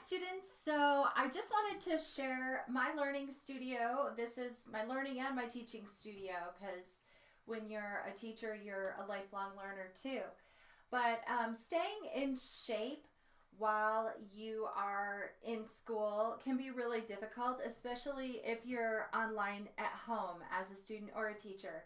students. So I just wanted to share my learning studio. This is my learning and my teaching studio because when you're a teacher, you're a lifelong learner too. But staying in shape while you are in school can be really difficult, especially if you're online at home as a student or a teacher.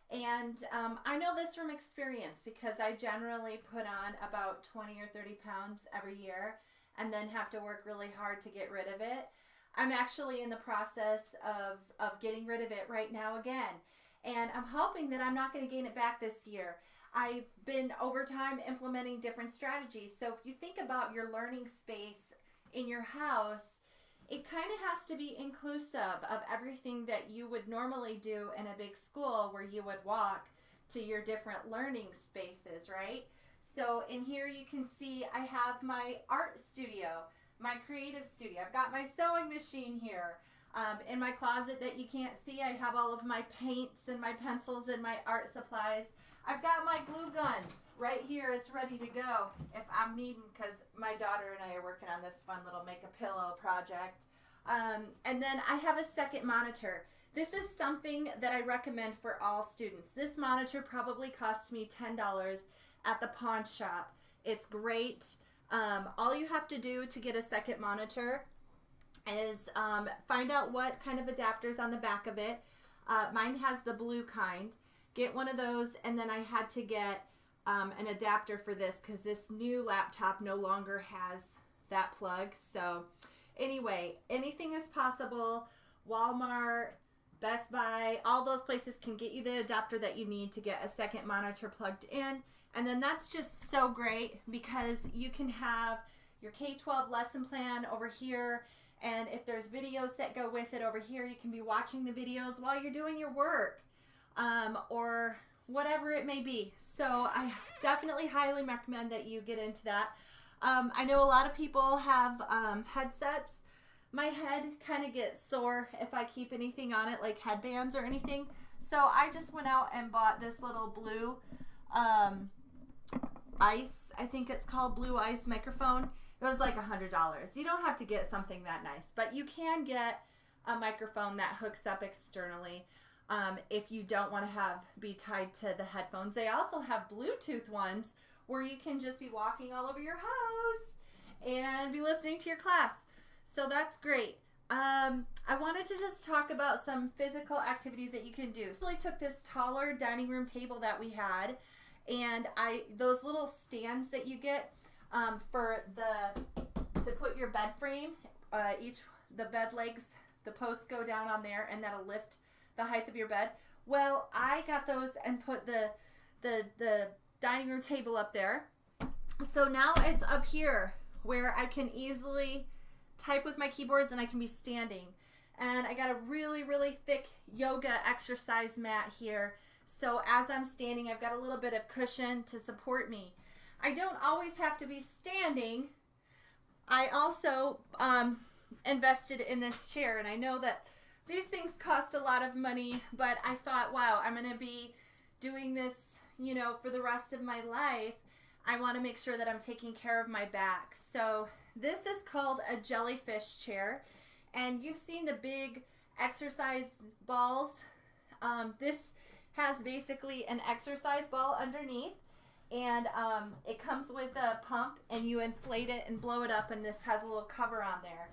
And I know this from experience because I generally put on about 20 or 30 pounds every year and then have to work really hard to get rid of it. I'm actually in the process of getting rid of it right now again. And I'm hoping that I'm not going to gain it back this year. I've been over time implementing different strategies. So if you think about your learning space in your house, it kind of has to be inclusive of everything that you would normally do in a big school where you would walk to your different learning spaces, right? So in here you can see I have my art studio, my creative studio. I've got my sewing machine here. In my closet that you can't see, I have all of my paints and my pencils and my art supplies. I've got my glue gun right here. It's ready to go if I'm needing, because my daughter and I are working on this fun little make a pillow project. And then I have a second monitor. This is something that I recommend for all students. This monitor probably cost me $10 at the pawn shop. It's great. All you have to do to get a second monitor is find out what kind of adapters on the back of it. Mine has the blue kind. Get one of those, and then I had to get an adapter for this because this new laptop no longer has that plug. So anyway, anything is possible. Walmart, Best Buy, all those places can get you the adapter that you need to get a second monitor plugged in. And then that's just so great because you can have your K-12 lesson plan over here. And if there's videos that go with it over here, you can be watching the videos while you're doing your work or whatever it may be. So I definitely highly recommend that you get into that. I know a lot of people have headsets. My head kind of gets sore if I keep anything on it, like headbands or anything. So I just went out and bought this little blue ice, I think it's called Blue Ice microphone. It was like $100. You don't have to get something that nice, but you can get a microphone that hooks up externally if you don't want to be tied to the headphones. They also have Bluetooth ones where you can just be walking all over your house and be listening to your class. So that's great. I wanted to just talk about some physical activities that you can do. So I took this taller dining room table that we had, and those little stands that you get to put your bed frame, the bed legs, the posts go down on there, and that'll lift the height of your bed. Well, I got those and put the dining room table up there. So now it's up here where I can easily type with my keyboards and I can be standing. And I got a really, really thick yoga exercise mat here. So as I'm standing, I've got a little bit of cushion to support me. I don't always have to be standing. I also invested in this chair, and I know that these things cost a lot of money, but I thought, wow, I'm going to be doing this, for the rest of my life. I want to make sure that I'm taking care of my back. So this is called a jellyfish chair, and you've seen the big exercise balls. This has basically an exercise ball underneath, and it comes with a pump, and you inflate it and blow it up, and this has a little cover on there.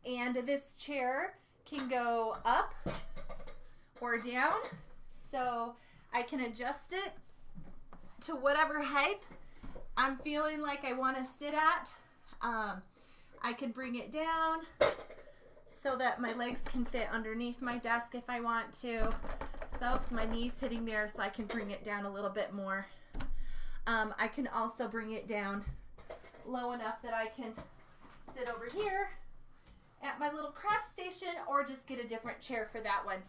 And this chair can go up or down, so I can adjust it to whatever height I'm feeling like I want to sit at. I can bring it down so that my legs can fit underneath my desk if I want to. So it's my knees hitting there, so I can bring it down a little bit more. I can also bring it down low enough that I can sit over here at my little craft station or just get a different chair for that one.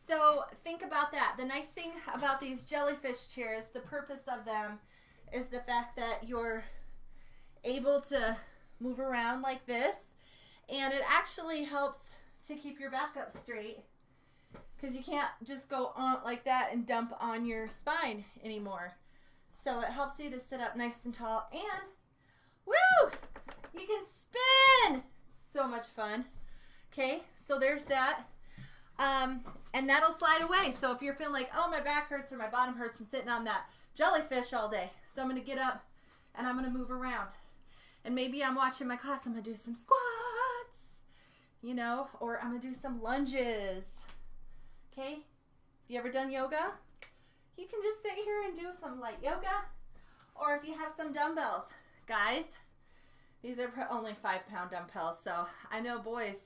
So think about that. The nice thing about these jellyfish chairs, the purpose of them is the fact that you're able to move around like this, and it actually helps to keep your back up straight because you can't just go on like that and dump on your spine anymore. So it helps you to sit up nice and tall, and woo, you can much fun. Okay, so there's that. And that'll slide away. So if you're feeling like, oh, my back hurts or my bottom hurts from sitting on that jellyfish all day. So I'm going to get up and I'm going to move around. And maybe I'm watching my class. I'm going to do some squats, you know, or I'm going to do some lunges. Okay? You ever done yoga? You can just sit here and do some light yoga. Or if you have some dumbbells. Guys, these are only 5-pound dumbbells. So I know boys,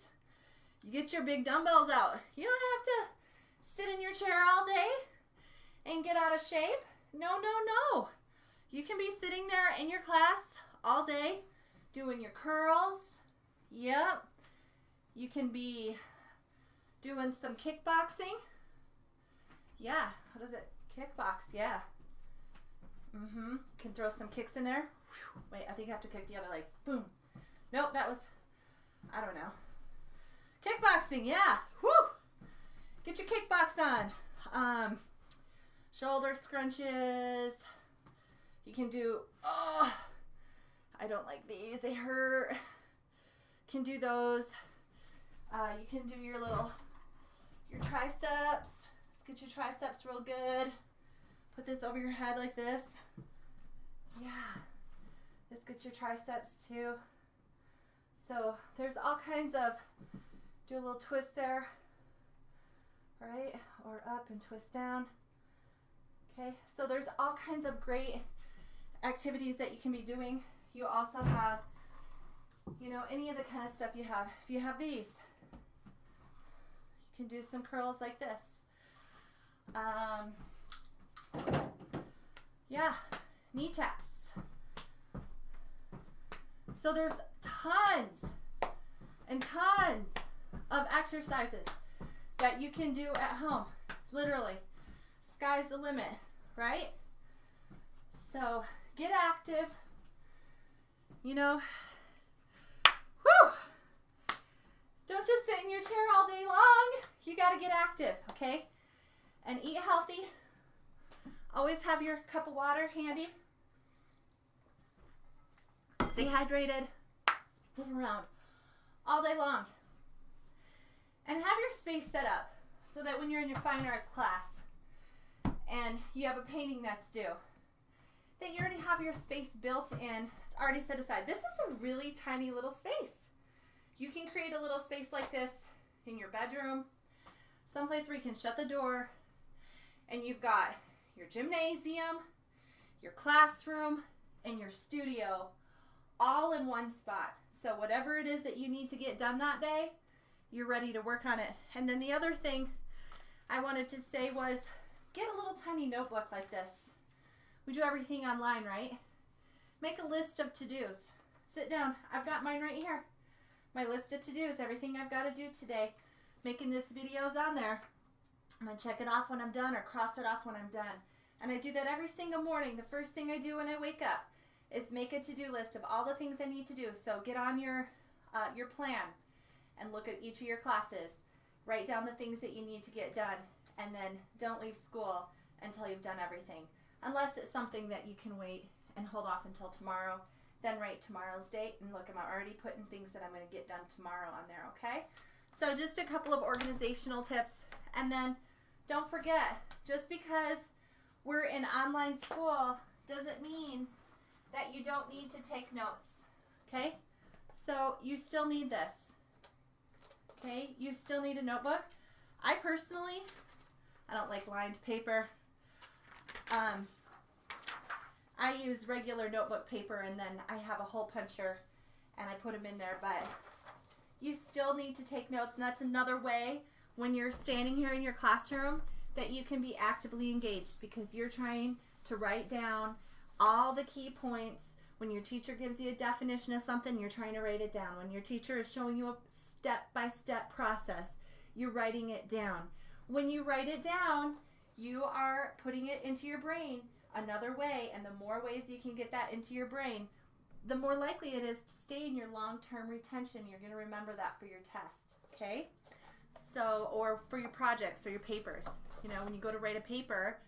you get your big dumbbells out. You don't have to sit in your chair all day and get out of shape. No, no, no. You can be sitting there in your class all day doing your curls. Yep. You can be doing some kickboxing. Yeah. What is it? Kickbox. Yeah. Can throw some kicks in there. Whew. Wait, I think I have to kick the other leg. Boom. Nope, that was, I don't know. Kickboxing, yeah. Woo! Get your kickbox on. Shoulder scrunches. You can do, I don't like these. They hurt. Can do those. You can do your triceps. Let's get your triceps real good. Put this over your head like this. Yeah. This gets your triceps too. So there's all kinds of, do a little twist there, right? Or up and twist down. Okay, so there's all kinds of great activities that you can be doing. You also have, you know, any of the kind of stuff you have. If you have these, you can do some curls like this. Yeah, knee taps. So there's tons and tons of exercises that you can do at home. Literally, sky's the limit, right? So get active. You know, whew, don't just sit in your chair all day long. You got to get active, okay? And eat healthy. Always have your cup of water handy. Stay hydrated. Move around all day long. And have your space set up so that when you're in your fine arts class and you have a painting that's due, that you already have your space built in. It's already set aside. This is a really tiny little space. You can create a little space like this in your bedroom, someplace where you can shut the door, and you've got your gymnasium, your classroom, and your studio all in one spot. So whatever it is that you need to get done that day, you're ready to work on it. And then the other thing I wanted to say was get a little tiny notebook like this. We do everything online, right? Make a list of to-dos. Sit down. I've got mine right here. My list of to-dos, everything I've got to do today. Making this video's on there. I'm going to check it off when I'm done or cross it off when I'm done. And I do that every single morning. The first thing I do when I wake up is make a to-do list of all the things I need to do. So get on your plan and look at each of your classes. Write down the things that you need to get done. And then don't leave school until you've done everything. Unless it's something that you can wait and hold off until tomorrow. Then write tomorrow's date and look, I'm already putting things that I'm going to get done tomorrow on there, okay? So just a couple of organizational tips. And then don't forget, just because we're in online school doesn't mean that you don't need to take notes, okay? So you still need this, okay? You still need a notebook. I personally, I don't like lined paper. I use regular notebook paper, and then I have a hole puncher and I put them in there, but you still need to take notes. And that's another way when you're standing here in your classroom that you can be actively engaged, because you're trying to write down all the key points. When your teacher gives you a definition of something, you're trying to write it down. When your teacher is showing you a step-by-step process, you're writing it down. When you write it down, you are putting it into your brain another way, and the more ways you can get that into your brain, the more likely it is to stay in your long-term retention. You're going to remember that for your test, okay? So, or for your projects or your papers. You know, when you go to write a paper,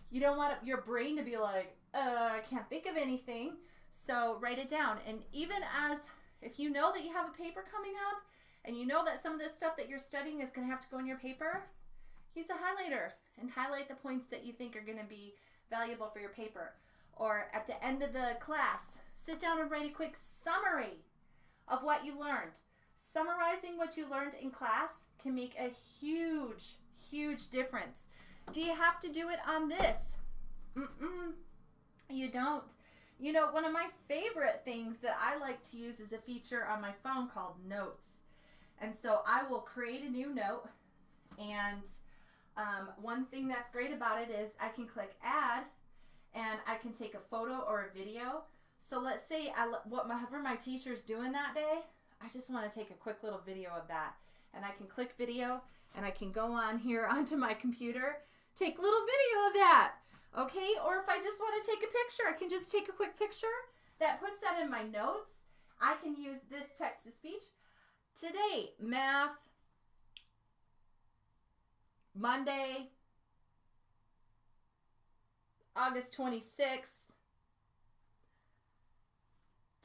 you don't want your brain to be like, I can't think of anything. So write it down. And even as if you know that you have a paper coming up and you know that some of this stuff that you're studying is going to have to go in your paper, use a highlighter and highlight the points that you think are going to be valuable for your paper. Or at the end of the class, sit down and write a quick summary of what you learned. Summarizing what you learned in class can make a huge, huge difference. Do you have to do it on this? You don't. You know, one of my favorite things that I like to use is a feature on my phone called Notes. And so I will create a new note, and one thing that's great about it is I can click add, and I can take a photo or a video. So let's say whatever my teacher's doing that day, I just want to take a quick little video of that. And I can click video, and I can go on here onto my computer, take a little video of that. Okay, or if I just want to take a picture, I can just take a quick picture. That puts that in my notes. I can use this text to speech. Today, math, Monday, August 26th.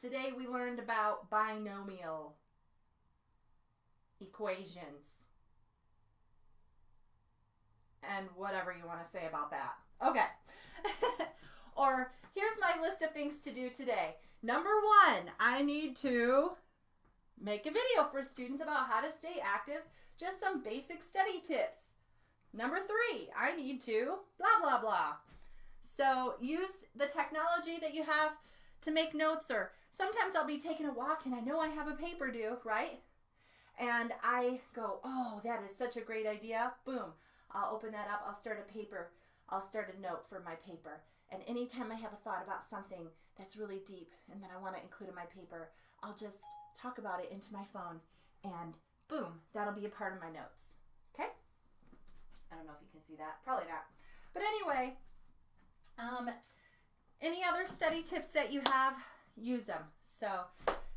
Today we learned about binomial equations. And whatever you want to say about that. Okay. Or here's my list of things to do today. Number 1, I need to make a video for students about how to stay active. Just some basic study tips. Number 3, I need to blah, blah, blah. So use the technology that you have to make notes, or sometimes I'll be taking a walk and I know I have a paper due, right? And I go, oh, that is such a great idea. Boom. I'll open that up. I'll start a note for my paper. And anytime I have a thought about something that's really deep and that I want to include in my paper, I'll just talk about it into my phone, and boom, that'll be a part of my notes. Okay? I don't know if you can see that. Probably not. But anyway, any other study tips that you have, use them. So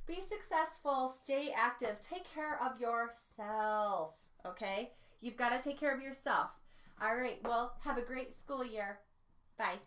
be successful, stay active, take care of yourself, okay? You've got to take care of yourself. All right, well, have a great school year. Bye.